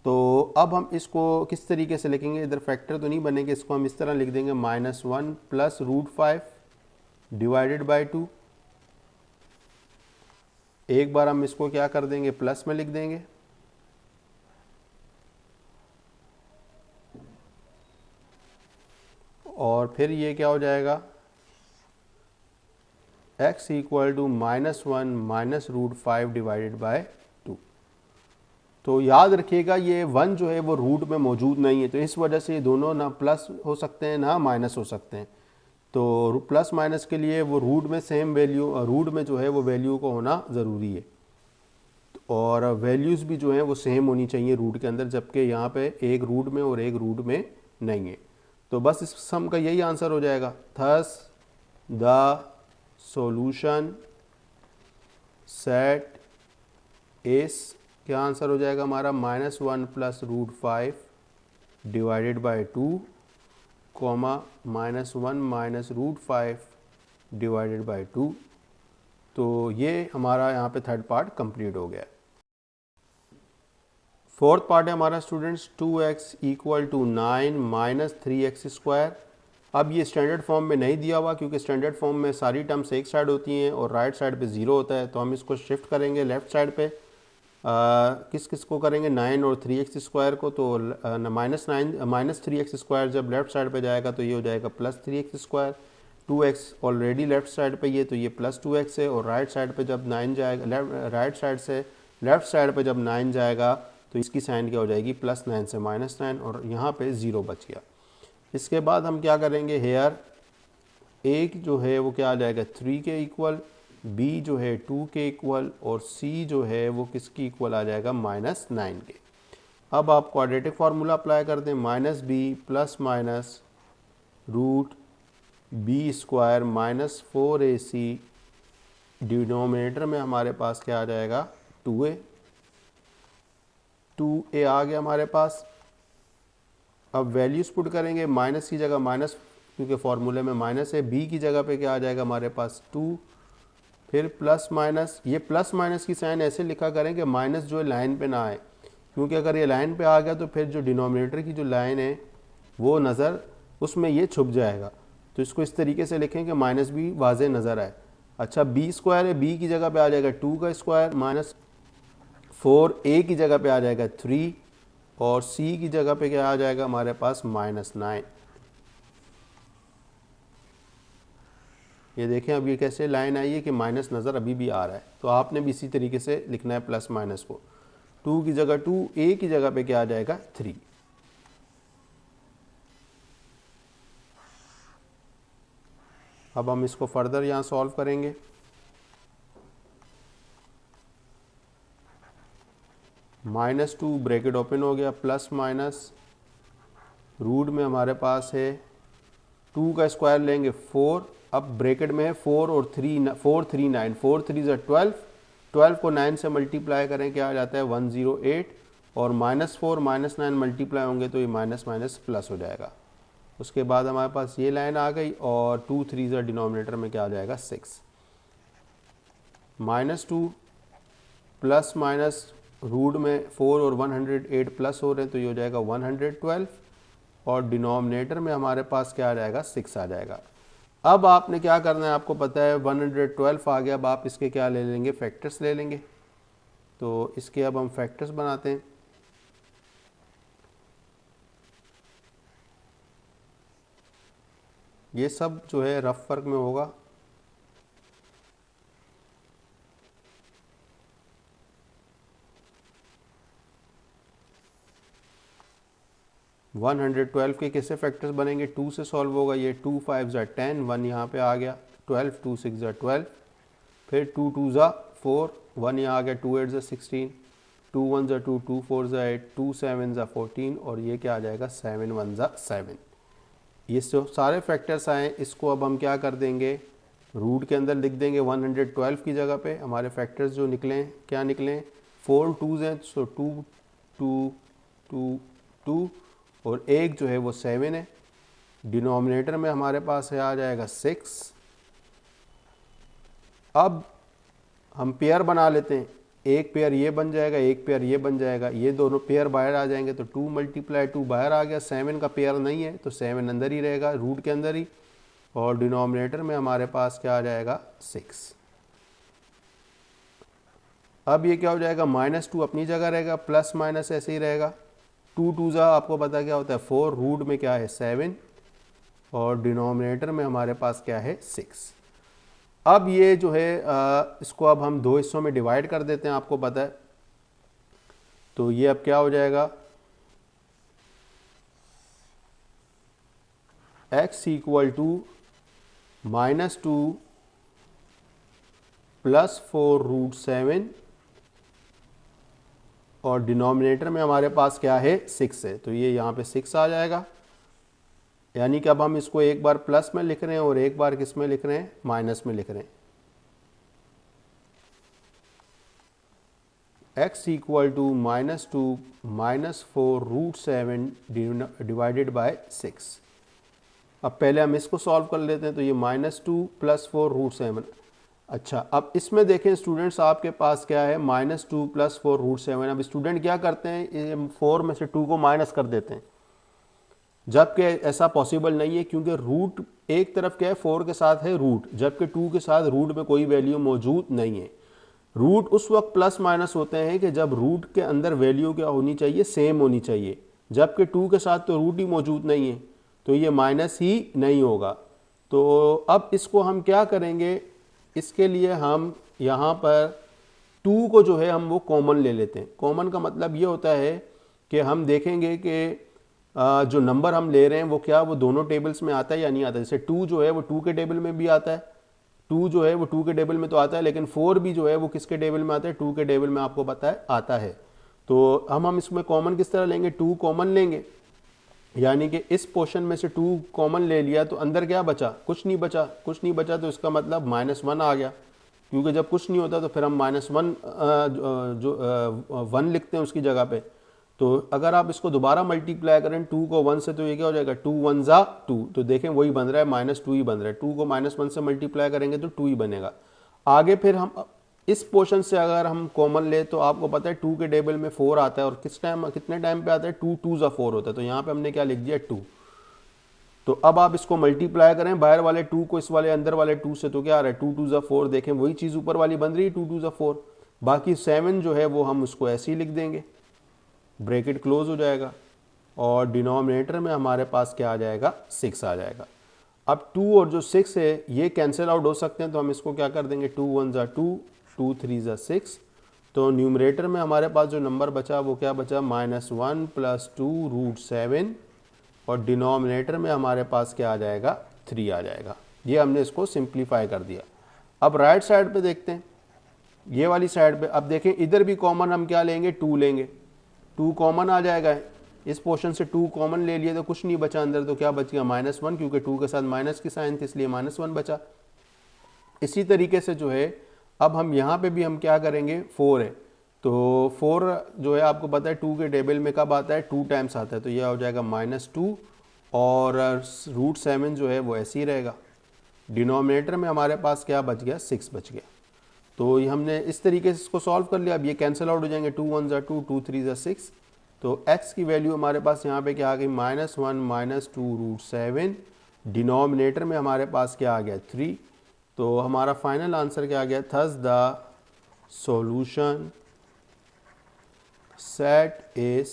तो अब हम इसको किस तरीके से लिखेंगे, इधर फैक्टर तो नहीं बनेंगे, इसको हम इस तरह लिख देंगे, -1 + √5 डिवाइडेड बाई 2। एक बार हम इसको क्या कर देंगे, प्लस में लिख देंगे, और फिर ये क्या हो जाएगा, x = -1 - √5 डिवाइडेड बाय 2। तो याद रखिएगा ये 1 जो है वो रूट में मौजूद नहीं है, तो इस वजह से ये दोनों ना प्लस हो सकते हैं ना माइनस हो सकते हैं। तो प्लस माइनस के लिए वो रूट में सेम वैल्यू, रूट में जो है वो वैल्यू को होना ज़रूरी है, और वैल्यूज़ भी जो हैं वो सेम होनी चाहिए रूट के अंदर, जबकि यहाँ पे एक रूट में और एक रूट में नहीं है। तो बस इस सम का यही आंसर हो जाएगा, थस द सॉल्यूशन सेट इस, क्या आंसर हो जाएगा हमारा, -1 + √5 डिवाइडेड बाई 2, -1 - √5 डिवाइडेड बाई 2। तो ये हमारा यहाँ पे थर्ड पार्ट कंप्लीट हो गया। फोर्थ पार्ट है हमारा स्टूडेंट्स 2x = 9 - 3x²। अब ये स्टैंडर्ड फॉर्म में नहीं दिया हुआ, क्योंकि स्टैंडर्ड फॉर्म में सारी टर्म्स एक साइड होती हैं और राइट साइड पे 0 होता है, तो हम इसको शिफ्ट करेंगे लेफ़्ट साइड पे। किस किस को करेंगे, 9 और 3x² को। तो -3x² जब लेफ़्ट साइड पे जाएगा तो ये हो जाएगा +3x²। 2x already left side पे ये, तो ये +2x है, और राइट साइड पे जब 9 जाएगा, राइट साइड से लेफ़्ट साइड पे जब 9 जाएगा तो इसकी साइन क्या हो जाएगी, +9 से -9, और यहाँ पे 0 बच गया। इसके बाद हम क्या करेंगे, हेयर ए जो है वो क्या आ जाएगा 3 के इक्वल, बी जो है 2 के इक्वल और सी जो है वो किसकी इक्वल आ जाएगा -9 के। अब आप क्वाड्रेटिक फार्मूला अप्लाई कर दें, minus b plus minus root b square minus 4ac, denominator में हमारे पास क्या आ जाएगा 2a आ गया हमारे पास। अब वैल्यूज पुट करेंगे, माइनस की जगह माइनस, क्योंकि फार्मूले में माइनस है, बी की जगह पे क्या आ जाएगा हमारे पास 2, फिर प्लस माइनस, ये प्लस माइनस की साइन ऐसे लिखा करें कि माइनस जो है लाइन पे ना आए, क्योंकि अगर ये लाइन पे आ गया तो फिर जो डिनोमिनेटर की जो लाइन है वो नज़र उसमें ये छुप जाएगा। तो इसको इस तरीके से लिखें कि माइनस भी वाज़े नज़र आए। अच्छा, बी स्क्वायर है, बी की जगह पे आ जाएगा 2 का स्क्वायर माइनस 4a की जगह पे आ जाएगा 3 और c की जगह पे क्या आ जाएगा हमारे पास -9। ये देखें अब ये कैसे लाइन आई है कि माइनस नज़र अभी भी आ रहा है, तो आपने भी इसी तरीके से लिखना है प्लस माइनस को, 2 की जगह 2, a की जगह पे क्या आ जाएगा 3। अब हम इसको फर्दर यहाँ सॉल्व करेंगे। -2 ब्रैकेट ओपन हो गया, प्लस माइनस रूट में हमारे पास है 2 का स्क्वायर लेंगे 4, अब ब्रैकेट में है 4 और 3, 4 3 9, 4 3 ज़ा 12, 12 को 9 से मल्टीप्लाई करें क्या आ जाता है 108 और -4 -9 मल्टीप्लाई होंगे तो ये माइनस माइनस प्लस हो जाएगा। उसके बाद हमारे पास ये लाइन आ गई और 2 3 ज़ा डिनोमिनेटर में क्या आ जाएगा 6, -2 प्लस माइनस रूट में 4 और 108 प्लस हो रहे हैं तो ये हो जाएगा 112 और डिनोमिनेटर में हमारे पास क्या आ जाएगा 6 आ जाएगा। अब आपने क्या करना है, आपको पता है 112 आ गया, अब आप इसके क्या ले लेंगे, फैक्टर्स ले लेंगे। तो इसके अब हम फैक्टर्स बनाते हैं। ये सब जो है रफ वर्क में होगा। वन 112 के कैसे फैक्टर्स बनेंगे, 2 से सॉल्व होगा, ये 2 5 ज़ा 10, 1 यहाँ पे आ गया, 12 2 6 ज़ा 12, फिर 2 2 ज़ा 4, 1 यहाँ आ गया, 2 8 ज़ा 16, 2 1 ज़ा 2, 2 4 ज़ा 8, 2 7 ज़ा 14 और ये क्या आ जाएगा 7 1 ज़ा 7। ये जो सारे फैक्टर्स आए इसको अब हम क्या कर देंगे, रूट के अंदर लिख देंगे 112 की जगह पे। हमारे फैक्टर्स जो निकलें क्या निकलें, 4 2s हैं सो 2 2 2 2 और एक जो है वो 7 है। डिनोमिनेटर में हमारे पास है आ जाएगा 6। अब हम पेयर बना लेते हैं, एक पेयर ये बन जाएगा, एक पेयर ये बन जाएगा, ये दोनों पेयर बाहर आ जाएंगे तो 2 × 2 बाहर आ गया, 7 का पेयर नहीं है तो 7 अंदर ही रहेगा रूट के अंदर ही और डिनोमिनेटर में हमारे पास क्या आ जाएगा 6। अब ये क्या हो जाएगा, -2 अपनी जगह रहेगा, प्लस माइनस ऐसे ही रहेगा, 2 2 ज़ा आपको पता क्या होता है 4, रूट में क्या है 7 और डिनोमिनेटर में हमारे पास क्या है 6। अब ये जो है इसको अब हम दो हिस्सों में डिवाइड कर देते हैं, आपको पता है। तो ये अब क्या हो जाएगा, x = -2 + 4 √7 और डिनोमिनेटर में हमारे पास क्या है 6 है, तो ये यहाँ पे 6 आ जाएगा। यानी कि अब हम इसको एक बार प्लस में लिख रहे हैं और एक बार किस में लिख रहे हैं, माइनस में लिख रहे हैं। x = -2 - 4 √7 divided by 6। अब पहले हम इसको सॉल्व कर लेते हैं, तो ये -2 + 4 √7। अच्छा, अब इसमें देखें स्टूडेंट्स आपके पास क्या है, -2 + 4 √7। अब स्टूडेंट क्या करते हैं, 4 में से 2 को माइनस कर देते हैं, जबकि ऐसा पॉसिबल नहीं है क्योंकि रूट एक तरफ क्या है 4 के साथ है रूट, जबकि 2 के साथ रूट में कोई वैल्यू मौजूद नहीं है। रूट उस वक्त प्लस माइनस होते हैं कि जब रूट के अंदर वैल्यू क्या होनी चाहिए, सेम होनी चाहिए, जबकि 2 के साथ तो रूट ही मौजूद नहीं है तो ये माइनस ही नहीं होगा। तो अब इसको हम क्या करेंगे, इसके लिए हम यहाँ पर 2 को जो है हम वो कॉमन ले लेते हैं। कॉमन का मतलब ये होता है कि हम देखेंगे कि जो नंबर हम ले रहे हैं वो क्या वो दोनों टेबल्स में आता है या नहीं आता। जैसे 2 जो है वो 2 के टेबल में भी आता है, 2 जो है वो 2 के टेबल में तो आता है, लेकिन 4 भी जो है वो किसके टेबल में आता है, 2 के टेबल में आपको पता है आता है। तो हम इसमें कॉमन किस तरह लेंगे, 2 कॉमन लेंगे, यानी कि इस पोर्शन में से 2 कॉमन ले लिया तो अंदर क्या बचा, कुछ नहीं बचा, कुछ नहीं बचा, तो इसका मतलब -1 आ गया, क्योंकि जब कुछ नहीं होता तो फिर हम -1 जो 1 लिखते हैं उसकी जगह पे। तो अगर आप इसको दोबारा मल्टीप्लाई करें 2 को 1 से तो ये क्या हो जाएगा, 2 1 जा 2, तो देखें वही बन रहा है, -2 ही बन रहा है। 2 को -1 से मल्टीप्लाई करेंगे तो 2 ही बनेगा। आगे फिर हम इस पोर्शन से अगर हम कॉमन ले तो आपको पता है 2 के टेबल में 4 आता है, और कितने टाइम पे आता है, 2 2 जा 4 होता है, तो यहाँ पे हमने क्या लिख दिया 2। तो अब आप इसको मल्टीप्लाई करें बाहर वाले 2 को इस वाले अंदर वाले 2 से, तो क्या आ रहा है 2 2 जा 4, देखें वही चीज़ ऊपर वाली बन रही है 2 2 जा 4। बाकी 7 जो है वो हम उसको ऐसे ही लिख देंगे, ब्रैकेट क्लोज हो जाएगा, और डिनोमिनेटर में हमारे पास क्या आ जाएगा, 6 आ जाएगा। अब 2 और जो 6 है ये कैंसिल आउट हो सकते हैं, तो हम इसको क्या कर देंगे, 2 1 जा 2, 2 3 जा 6, तो न्यूमरेटर में हमारे पास जो नंबर बचा वो क्या बचा, -1 + 2 √7, और डिनोमिनेटर में हमारे पास क्या आ जाएगा, 3 आ जाएगा। ये हमने इसको सिंप्लीफाई कर दिया। अब राइट साइड पे देखते हैं, ये वाली साइड पे, अब देखें इधर भी कॉमन हम क्या लेंगे, 2 लेंगे, 2 कॉमन आ जाएगा। इस पोर्शन से 2 कॉमन ले लिए तो कुछ नहीं बचा अंदर, तो क्या बच गया, -1, क्योंकि 2 के साथ माइनस की साइन थी इसलिए -1 बचा। इसी तरीके से जो है अब हम यहाँ पे भी हम क्या करेंगे, 4 है, तो 4 जो है आपको पता है 2 के टेबल में कब आता है, 2 टाइम्स आता है, तो यह हो जाएगा -2, और √7 जो है वो ऐसे ही रहेगा। डिनोमिनेटर में हमारे पास क्या बच गया, 6 बच गया। तो ये हमने इस तरीके से इसको सॉल्व कर लिया। अब ये कैंसिल आउट हो जाएंगे, 2 1 जा 2, 2 3 जा 6, तो x की वैल्यू हमारे पास यहाँ पे क्या आ गई, -1 - 2 √7, डिनोमिनेटर में हमारे पास क्या आ गया, 3। तो हमारा फाइनल आंसर क्या आ गया, thus the solution set is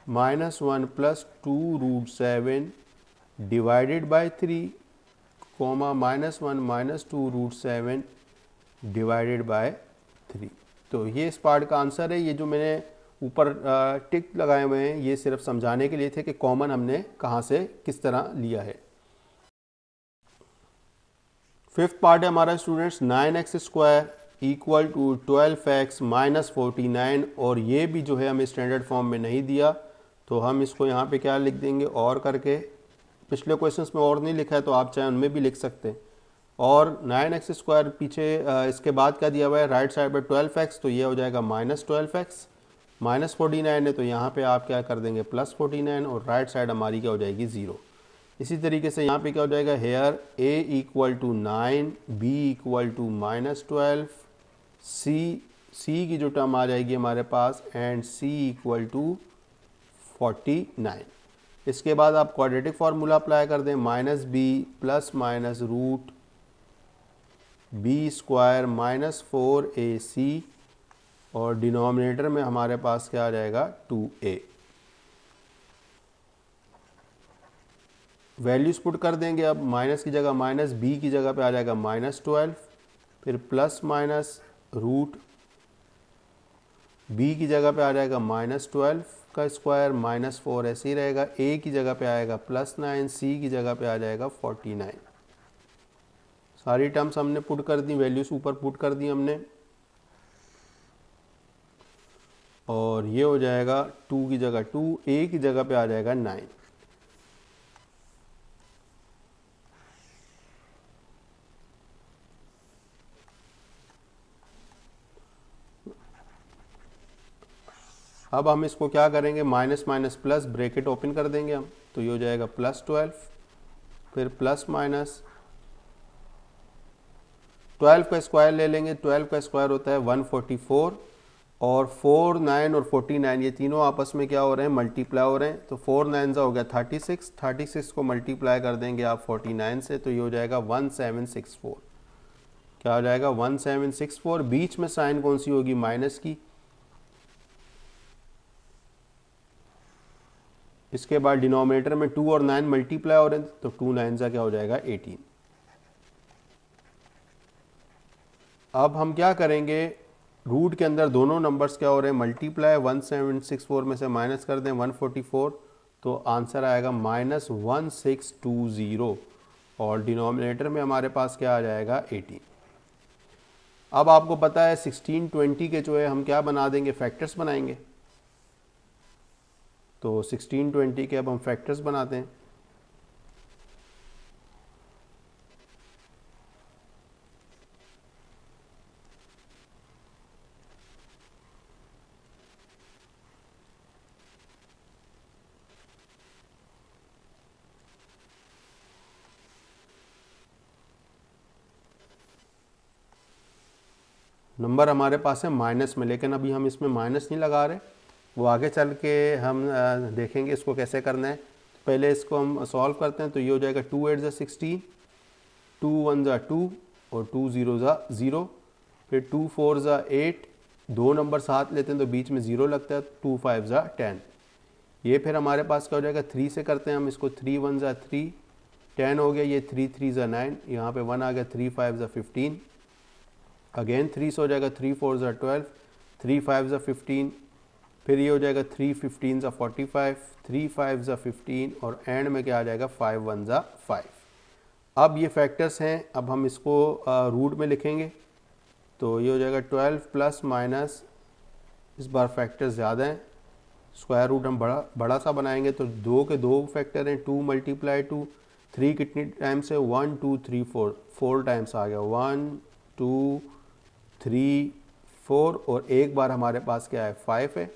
-1 + 2 √7 divided by 3, -1 - 2 √7 divided by 3। तो ये इस पार्ट का आंसर है। ये जो मैंने ऊपर टिक लगाए हुए हैं ये सिर्फ समझाने के लिए थे कि कॉमन हमने कहाँ से किस तरह लिया है। 5th पार्ट है हमारा स्टूडेंट्स, 9x² = 12x - 49, और ये भी जो है हमें स्टैंडर्ड फॉर्म में नहीं दिया, तो हम इसको यहाँ पे क्या लिख देंगे, और करके। पिछले क्वेश्चंस में और नहीं लिखा है तो आप चाहे उनमें भी लिख सकते हैं। और 9x² पीछे इसके बाद क्या दिया हुआ है, राइट साइड पे 12x, तो ये हो जाएगा -12x, -49 है तो यहाँ पे आप क्या कर देंगे, +49, और राइट साइड हमारी क्या हो जाएगी, 0। इसी तरीके से यहाँ पे क्या हो जाएगा, हेयर a = 9, b = -12, c की जो टर्म आ जाएगी हमारे पास, एंड c = 49। इसके बाद आप क्वाड्रेटिक फार्मूला अप्लाई कर दें, -b ± √b² - 4ac, और डिनोमिनेटर में हमारे पास क्या आ जाएगा, 2a। वैल्यूज पुट कर देंगे, अब माइनस की जगह -b की जगह पे आ जाएगा -12, फिर ± √b की जगह पे आ जाएगा -12 का स्क्वायर -4 ऐसे ही रहेगा, a की जगह पे आएगा +9, c की जगह पे आ जाएगा 49। सारी टर्म्स हमने पुट कर दी, वैल्यूज ऊपर पुट कर दी हमने, और ये हो जाएगा 2 की जगह 2, a की जगह पे आ जाएगा 9। अब हम इसको क्या करेंगे, minus minus plus, bracket open कर देंगे हम, तो ये हो जाएगा +12, फिर +12 का स्क्वायर ले लेंगे, 12 का स्क्वायर होता है 144, और 4 9 और 49 ये तीनों आपस में क्या हो रहे हैं, मल्टीप्लाई हो रहे हैं, तो 4 9 हो गया 36, 36 को मल्टीप्लाई कर देंगे आप 49 से, तो ये हो जाएगा 1764। क्या हो जाएगा, 1764। बीच में साइन कौन सी होगी, माइनस की। इसके बाद डिनोमिनेटर में 2 और 9 मल्टीप्लाई हो रहे हैं, तो 2 9 का क्या हो जाएगा, 18। अब हम क्या करेंगे, रूट के अंदर दोनों नंबर्स क्या हो रहे हैं, मल्टीप्लाई। 1764 में से माइनस कर दें 144, तो आंसर आएगा -1620, और डिनोमिनेटर में हमारे पास क्या आ जाएगा 18। अब आपको पता है 1620 के जो है हम क्या बना देंगे, फैक्टर्स बनाएंगे। तो 1620 के अब हम फैक्टर्स बनाते हैं। नंबर हमारे पास है माइनस में, लेकिन अभी हम इसमें माइनस नहीं लगा रहे, वो आगे चल के हम देखेंगे इसको कैसे करना है। पहले इसको हम सॉल्व करते हैं। तो ये हो जाएगा 2 8 ज़ा 16, 2 1 ज़ा 2 और 2 0 ज़ा 0, फिर 2 4 ज़ा 8, दो नंबर साथ लेते हैं तो बीच में 0 लगता है, 2 5 ज़ा 10। ये फिर हमारे पास क्या हो जाएगा, 3 से करते हैं हम इसको, 3 1 ज़ा 3, 10 हो गया, ये 3 3 ज़ा 9, यहाँ पे 1 आ गया, 3 5 ज़ा 15, अगेन 3 से हो जाएगा, 3 4 ज़ा 12, 3 5 ज़ा 15, फिर ये हो जाएगा 3 15 ज़ा 45, 3 5 ज़ा 15, और एंड में क्या आ जाएगा 5 1 ज़ा 5। अब ये फैक्टर्स हैं, अब हम इसको रूट में लिखेंगे। तो ये हो जाएगा 12 प्लस माइनस, इस बार फैक्टर्स ज़्यादा हैं, स्क्वायर रूट हम बड़ा सा बनाएंगे। तो 2 के 2 फैक्टर हैं, 2 मल्टीप्लाई 2, 3 कितनी टाइम्स है, 1 2 3 4 टाइम्स आ गया, 1 2 3 4, और एक बार हमारे पास क्या है 5 है।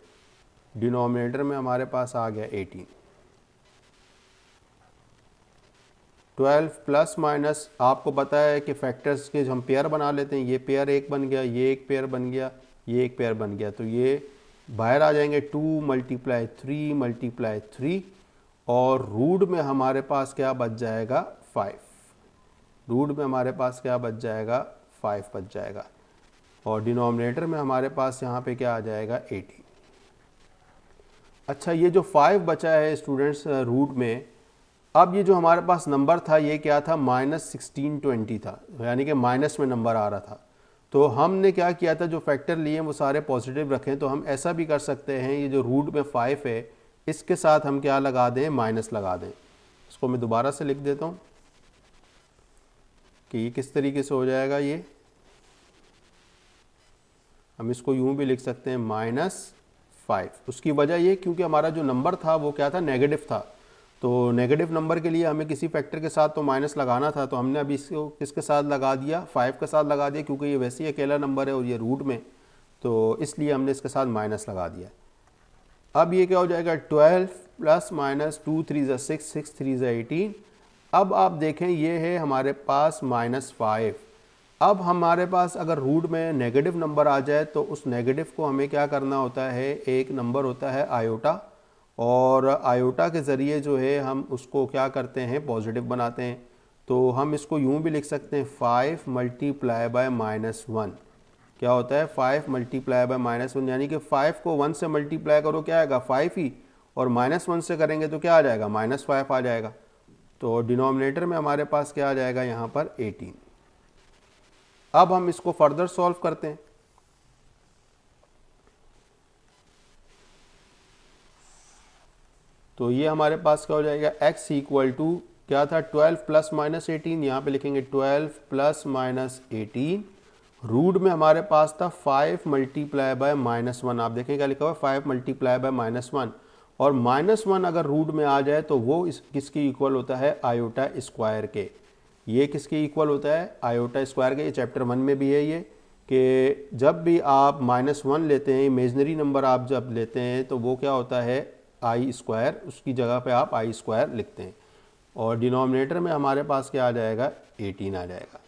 डिनोमिनेटर में हमारे पास आ गया 18। 12 प्लस माइनस, आपको पता है कि फैक्टर्स के हम पेयर बना लेते हैं, ये पेयर एक बन गया, ये एक पेयर बन गया, ये एक पेयर बन गया, तो ये बाहर आ जाएंगे 2 मल्टीप्लाई 3 मल्टीप्लाई 3, और रूट में हमारे पास क्या बच जाएगा 5। रूट में हमारे पास क्या बच जाएगा 5 बच जाएगा, और डिनोमिनेटर में हमारे पास यहाँ पे क्या आ जाएगा 18। अच्छा, ये जो 5 बचा है स्टूडेंट्स रूट में, अब ये जो हमारे पास नंबर था ये क्या था, -1620 था, यानी कि माइनस में नंबर आ रहा था। तो हमने क्या किया था, जो फैक्टर लिए वो सारे पॉजिटिव रखें। तो हम ऐसा भी कर सकते हैं, ये जो रूट में 5 है इसके साथ हम क्या लगा दें, माइनस लगा दें। इसको मैं दोबारा से लिख देता हूँ कि ये किस तरीके से हो जाएगा। ये हम इसको यूँ भी लिख सकते हैं -5। उसकी वजह ये क्योंकि हमारा जो नंबर था वो क्या था, नेगेटिव था। तो नेगेटिव नंबर के लिए हमें किसी फैक्टर के साथ तो माइनस लगाना था, तो हमने अभी इसको किसके साथ लगा दिया, 5 के साथ लगा दिया, क्योंकि ये वैसे ही अकेला नंबर है और ये रूट में, तो इसलिए हमने इसके साथ माइनस लगा दिया। अब ये क्या हो जाएगा 12 प्लस माइनस 2 3 ज़ा 6, 6 3 ज़ा 18। अब आप देखें ये है हमारे पास -5। अब हमारे पास अगर रूट में नेगेटिव नंबर आ जाए तो उस नेगेटिव को हमें क्या करना होता है, एक नंबर होता है आयोटा, और आयोटा के ज़रिए जो है हम उसको क्या करते हैं, पॉजिटिव बनाते हैं। तो हम इसको यूँ भी लिख सकते हैं 5 मल्टीप्लाई बाय -1। क्या होता है 5 मल्टीप्लाई बाय -1, यानी कि 5 को 1 से मल्टीप्लाई करो क्या आएगा 5 ही, और -1 से करेंगे तो क्या आ जाएगा -5 आ जाएगा। तो डिनोमिनेटर में हमारे पास क्या आ जाएगा यहाँ पर 18। अब हम इसको फर्दर सॉल्व करते हैं। तो ये हमारे पास क्या हो जाएगा, x इक्वल टू क्या था 12 प्लस माइनस 18, यहाँ पे लिखेंगे 12 प्लस माइनस 18। रूट में हमारे पास था 5 मल्टीप्लाई बाय -1। आप देखें क्या लिखा हुआ है 5 मल्टीप्लाई बाय -1, और -1 अगर रूट में आ जाए तो वो किसकी इक्वल होता है, आयोटा स्क्वायर के। ये किसके इक्वल होता है, आयोटा स्क्वायर के। ये चैप्टर 1 में भी है ये, कि जब भी आप -1 लेते हैं, इमेजनरी नंबर आप जब लेते हैं तो वो क्या होता है आई स्क्वायर, उसकी जगह पे आप आई स्क्वायर लिखते हैं। और डिनोमिनेटर में हमारे पास क्या आ जाएगा 18 आ जाएगा।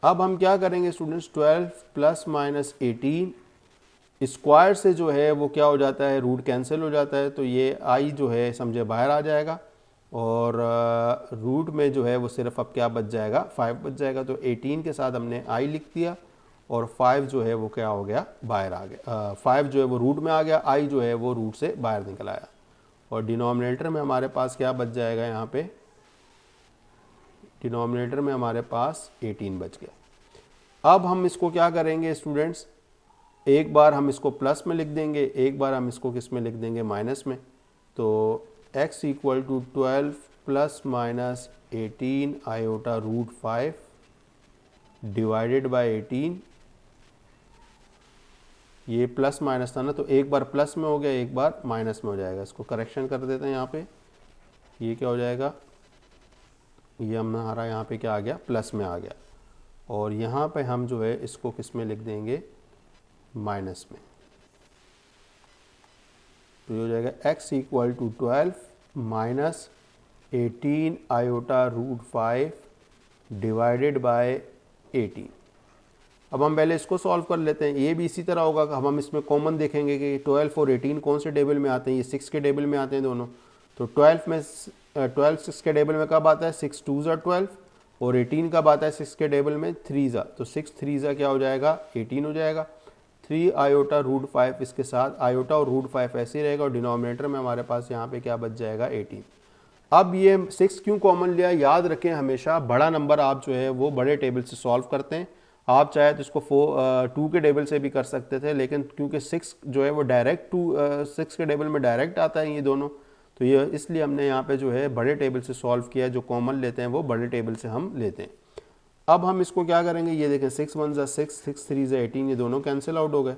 अब हम क्या करेंगे स्टूडेंट्स, 12 प्लस माइनस 18 स्क्वायर से जो है वो क्या हो जाता है, रूट कैंसिल हो जाता है, तो ये आई जो है समझे बाहर आ जाएगा, और रूट में जो है वो सिर्फ अब क्या बच जाएगा 5 बच जाएगा। तो 18 के साथ हमने आई लिख दिया, और 5 जो है वो क्या हो गया, बाहर आ गया। 5 जो है वो रूट में आ गया, आई जो है वो रूट से बाहर निकल आया, और डिनोमिनेटर में हमारे पास क्या बच जाएगा, यहाँ पे डिनोमिनेटर में हमारे पास 18 बच गया। अब हम इसको क्या करेंगे स्टूडेंट्स, एक बार हम इसको प्लस में लिख देंगे, एक बार हम इसको किस में लिख देंगे, माइनस में। तो x equal to 12 plus minus 18 iota root 5 divided by 18, ये प्लस माइनस था ना, तो एक बार प्लस में हो गया, एक बार माइनस में हो जाएगा। इसको करेक्शन कर देते हैं यहाँ पे, ये क्या हो जाएगा, ये हमारा यहाँ पे क्या आ गया, प्लस में आ गया। और यहाँ पे हम जो है इसको किस में लिख देंगे, माइनस में। तो ये हो जाएगा x equal to 12 minus 18 iota root 5 divided by 18। अब हम पहले इसको सॉल्व कर लेते हैं। ये भी इसी तरह होगा, अब हम इसमें कॉमन देखेंगे कि 12 और 18 कौन से टेबल में आते हैं, ये 6 के टेबल में आते हैं दोनों। तो 12 6 के टेबल में कब आता है, 6 2 ज़ा 12, और 18 कब आता है 6 के टेबल में, 3 ज़ा। तो 6 3 ज़ा क्या हो जाएगा, 18 हो जाएगा। 3 आयोटा रूट 5 इसके साथ, आयोटा और रूट 5 ऐसे ही रहेगा, और डिनोमिनेटर में हमारे पास यहाँ पे क्या बच जाएगा, 18। अब ये 6 क्यों कॉमन लिया, याद रखें हमेशा बड़ा नंबर आप जो है वो बड़े टेबल से सॉल्व करते हैं। आप चाहे तो इसको 2 के टेबल से भी कर सकते थे, लेकिन क्योंकि 6 जो है वो डायरेक्ट 6 के टेबल में डायरेक्ट आता है ये दोनों, तो ये इसलिए हमने यहाँ पे जो है बड़े टेबल से सॉल्व किया। जो कॉमन लेते हैं वो बड़े टेबल से हम लेते हैं। अब हम इसको क्या करेंगे, ये देखें 6 1 ज़ा 6, 6 3 ज़ा 18, ये दोनों कैंसिल आउट हो गए।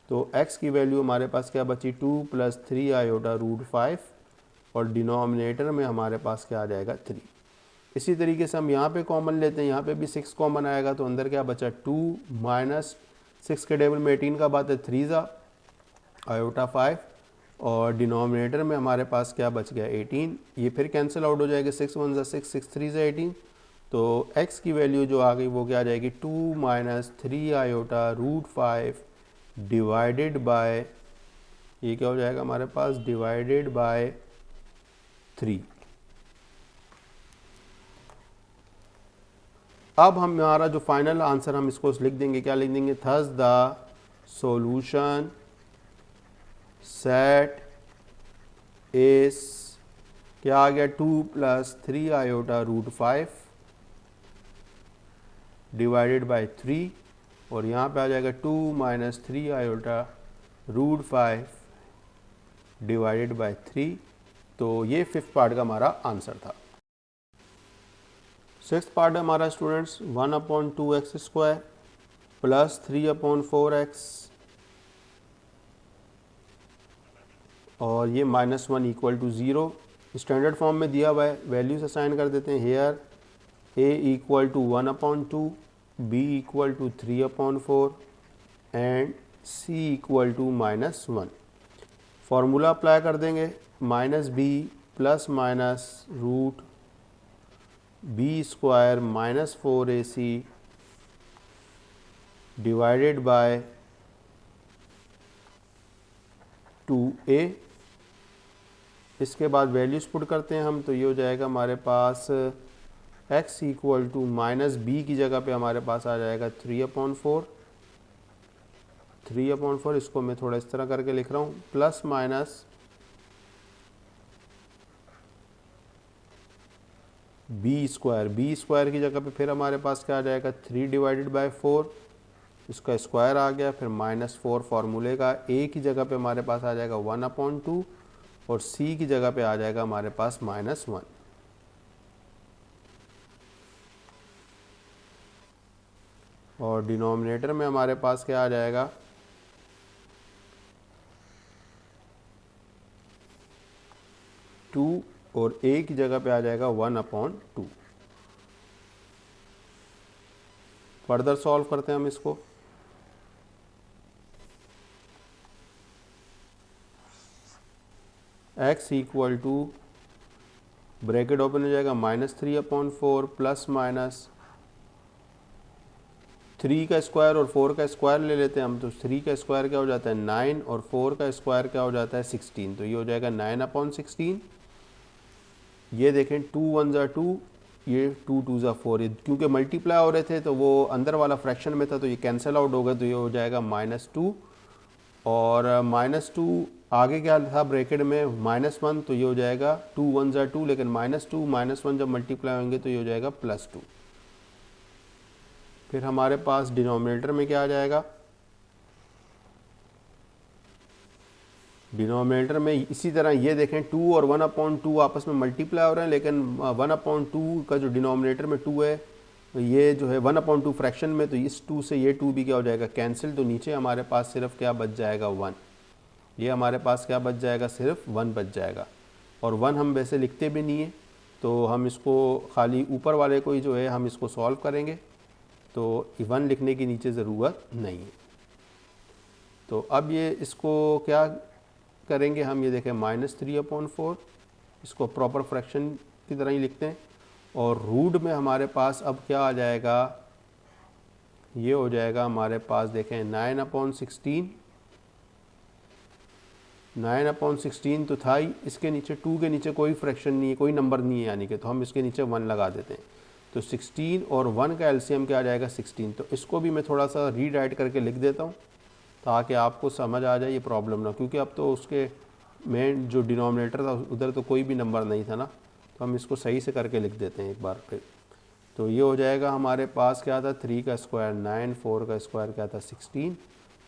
तो x की वैल्यू हमारे पास क्या बची, 2 प्लस 3 आयोटा रूट 5, और डिनोमिनेटर में हमारे पास क्या आ जाएगा, 3। इसी तरीके से हम यहाँ पे कॉमन लेते हैं, यहाँ पे भी 6 कॉमन आएगा, तो अंदर क्या बचा, 2 माइनस 6 के टेबल में 18 का बात है, 3 ज़ा आयोटा 5, और डिनोमिनेटर में हमारे पास क्या बच गया, 18। ये फिर कैंसिल आउट हो जाएगा, 6 1 ज़ा 6, 6 3 ज़ा 18। तो x की वैल्यू जो आ गई वो क्या आ जाएगी, 2 minus 3 iota root 5 divided by, ये क्या हो जाएगा हमारे पास, डिवाइडेड बाय 3। अब हमारा जो फाइनल आंसर हम इसको लिख देंगे, क्या लिख देंगे, thus the solution set is, क्या आ गया, 2 plus 3 iota root 5 divided by 3, और यहाँ पे आ जाएगा 2 minus 3 iota root 5 divided by 3। तो ये 5th पार्ट का हमारा आंसर था। 6th पार्ट है हमारा स्टूडेंट्स 1/2x² प्लस 3/4x, और ये -1 इक्वल टू 0। स्टैंडर्ड फॉर्म में दिया हुआ है, वैल्यूज असाइन कर देते हैं। Here a equal to 1/2, b equal to 3/4 and c equal to -1। Formula apply कर देंगे, -b plus minus root b square minus 4ac divided by 2a। इसके बाद वैल्यूज पुट करते हैं हम, तो ये हो जाएगा हमारे पास x इक्वल टू -b की जगह पे हमारे पास आ जाएगा 3/4। इसको मैं थोड़ा इस तरह करके लिख रहा हूँ, प्लस माइनस b स्क्वायर की जगह पे फिर हमारे पास क्या आ जाएगा, 3 डिवाइडेड बाय 4, इसका स्क्वायर आ गया, फिर -4 फार्मूले का। a की जगह पे हमारे पास आ जाएगा 1/2, और c की जगह पे आ जाएगा हमारे पास -1। और डिनोमिनेटर में हमारे पास क्या आ जाएगा, 2, और a की जगह पे आ जाएगा 1/2। फर्दर सॉल्व करते हैं हम इसको। x equal to, bracket open हो जाएगा, -3/4 प्लस माइनस 3 का स्क्वायर और 4 का स्क्वायर ले लेते हैं हम। तो 3 का स्क्वायर क्या हो जाता है, 9, और 4 का स्क्वायर क्या हो जाता है, 16। तो ये हो जाएगा 9/16। ये देखें 2 1 ज़ा 2, ये 2 2 ज़ा 4, क्योंकि मल्टीप्लाई हो रहे थे तो वो अंदर वाला फ्रैक्शन में था, तो ये कैंसिल आउट हो गया। तो ये हो जाएगा -2, और -2 आगे क्या था ब्रैकेट में, -1, तो ये हो जाएगा 2 1 ज़ा 2, लेकिन -2 -1 जब मल्टीप्लाई होंगे तो ये हो जाएगा +2। फिर हमारे पास डिनोमिनेटर में क्या आ जाएगा, डिनोमिनेटर में इसी तरह ये देखें 2 और 1/2 आपस में मल्टीप्लाई हो रहे हैं, लेकिन 1/2 का जो डिनोमिनेटर में 2 है, ये जो है 1/2 फ्रैक्शन में, तो इस 2 से ये 2 भी क्या हो जाएगा, कैंसिल। तो नीचे हमारे पास सिर्फ क्या बच जाएगा, 1। ये हमारे पास क्या बच जाएगा, सिर्फ 1 बच जाएगा। और 1 हम वैसे लिखते भी नहीं है, तो हम इसको खाली ऊपर वाले को ही जो है हम इसको सॉल्व करेंगे, तो 1 लिखने की नीचे ज़रूरत नहीं है। तो अब ये इसको क्या करेंगे हम, ये देखें -3/4, इसको प्रॉपर फ्रैक्शन की तरह ही लिखते हैं। और रूट में हमारे पास अब क्या आ जाएगा, ये हो जाएगा हमारे पास देखें 9/16। 9/16 तो था ही, इसके नीचे 2 के नीचे कोई फ्रैक्शन नहीं है, कोई नंबर नहीं है यानी कि, तो हम इसके नीचे 1 लगा देते हैं। तो 16 और 1 का एलसीएम क्या आ जाएगा, 16। तो इसको भी मैं थोड़ा सा रीराइट करके लिख देता हूँ ताकि आपको समझ आ जाए, ये प्रॉब्लम ना, क्योंकि अब तो उसके मेन जो डिनोमिनेटर था उधर तो कोई भी नंबर नहीं था ना, तो हम इसको सही से करके लिख देते हैं एक बार फिर। तो ये हो जाएगा हमारे पास क्या था, 3 का स्क्वायर 9, 4 का स्क्वायर क्या था 16,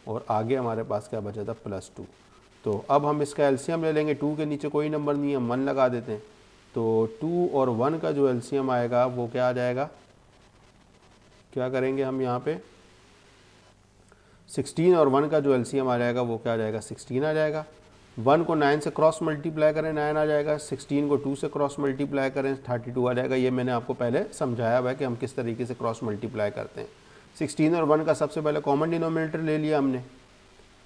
और आगे हमारे पास क्या बचा था +2। तो अब हम इसका एलसीएम ले लेंगे, 2 के नीचे कोई नंबर नहीं है, हम 1 लगा देते हैं। तो 2 और 1 का जो एलसीएम आएगा वो क्या आ जाएगा, क्या करेंगे हम यहाँ पे, 16 और 1 का जो एलसीएम आ जाएगा वो क्या आ जाएगा, 16 आ जाएगा। 1 को 9 से क्रॉस मल्टीप्लाई करें 9 आ जाएगा, 16 को 2 से क्रॉस मल्टीप्लाई करें 32 आ जाएगा। ये मैंने आपको पहले समझाया हुआ है कि हम किस तरीके से क्रॉस मल्टीप्लाई करते हैं। 16 और 1 का सबसे पहले कॉमन डिनोमिनेटर ले लिया हमने,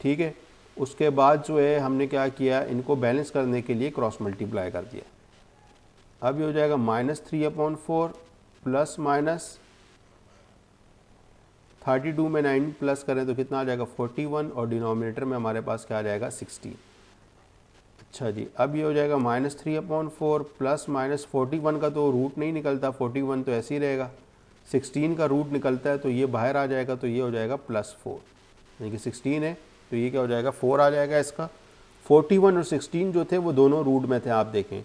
ठीक है। उसके बाद जो है हमने क्या किया, इनको बैलेंस करने के लिए क्रॉस मल्टीप्लाई कर दिया। अब ये हो जाएगा -3/4 प्लस माइनस 32 में 9 प्लस करें तो कितना आ जाएगा 41, और डिनोमिनेटर में हमारे पास क्या आ जाएगा 16। अच्छा जी, अब ये हो जाएगा -3/4 प्लस माइनस 41 का तो रूट नहीं निकलता, 41 तो ऐसे ही रहेगा। 16 का रूट निकलता है तो ये बाहर आ जाएगा, तो ये हो जाएगा +4, यानी कि 16 है तो ये क्या हो जाएगा 4 आ जाएगा इसका। 41 और 16 जो थे वो दोनों रूट में थे, आप देखें,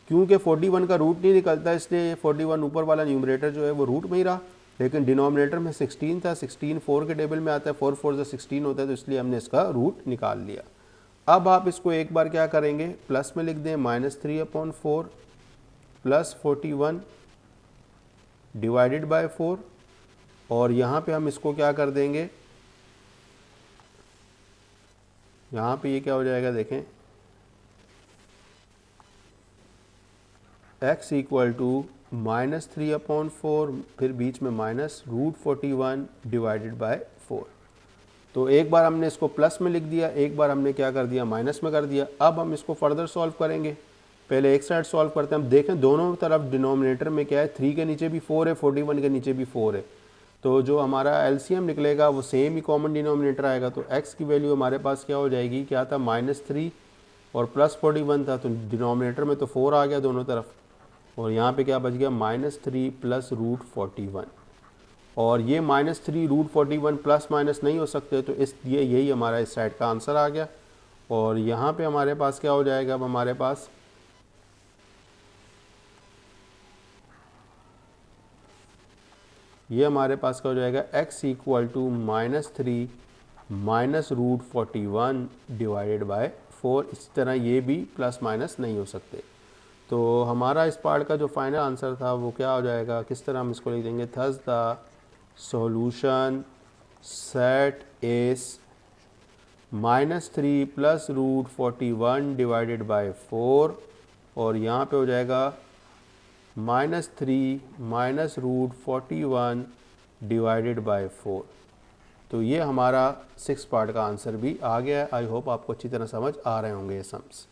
क्योंकि 41 का रूट नहीं निकलता इसलिए 41 ऊपर वाला न्यूमरेटर जो है वो रूट में ही रहा, लेकिन डिनोमिनेटर में 16 था, 16 4 के टेबल में आता है, 4 4 से 16 होता है, तो इसलिए हमने इसका रूट निकाल लिया। अब आप इसको एक बार क्या करेंगे, प्लस में लिख दें, -3/4 प्लस 41 डिवाइडेड बाय 4, और यहाँ पे हम इसको क्या कर देंगे, यहाँ पे ये क्या हो जाएगा देखें, x इक्वल टू -3/4 फिर बीच में -√41 डिवाइडेड बाय 4। तो एक बार हमने इसको प्लस में लिख दिया, एक बार हमने क्या कर दिया माइनस में कर दिया। अब हम इसको फर्दर सॉल्व करेंगे, पहले एक साइड सॉल्व करते हैं। हम देखें दोनों तरफ डिनोमिनेटर में क्या है, 3 के नीचे भी 4 है, 41 के नीचे भी 4 है, तो जो हमारा एलसीएम निकलेगा वो सेम ही कॉमन डिनोमिनेटर आएगा। तो x की वैल्यू हमारे पास क्या हो जाएगी, क्या था -3 और +41 था, तो डिनोमिनेटर में तो 4 आ गया दोनों तरफ, और यहाँ पे क्या बच गया -3 प्लस √41, और ये -3 √41 प्लस माइनस नहीं हो सकते, तो इसलिए यही हमारा इस साइड का आंसर आ गया। और यहाँ पे हमारे पास क्या हो जाएगा, अब हमारे पास ये हमारे पास क्या हो जाएगा, x equal to -3 minus √41 divided by 4। इस तरह ये भी प्लस माइनस नहीं हो सकते। तो हमारा इस पार्ट का जो फाइनल आंसर था वो क्या हो जाएगा, किस तरह हम इसको लिख देंगे, thus the solution set is -3 plus √41 divided by 4, और यहाँ पे हो जाएगा -3 माइनस √41 डिवाइडेड बाय 4। तो ये हमारा 6 पार्ट का आंसर भी आ गया है। आई होप आपको अच्छी तरह समझ आ रहे होंगे ये सम्स।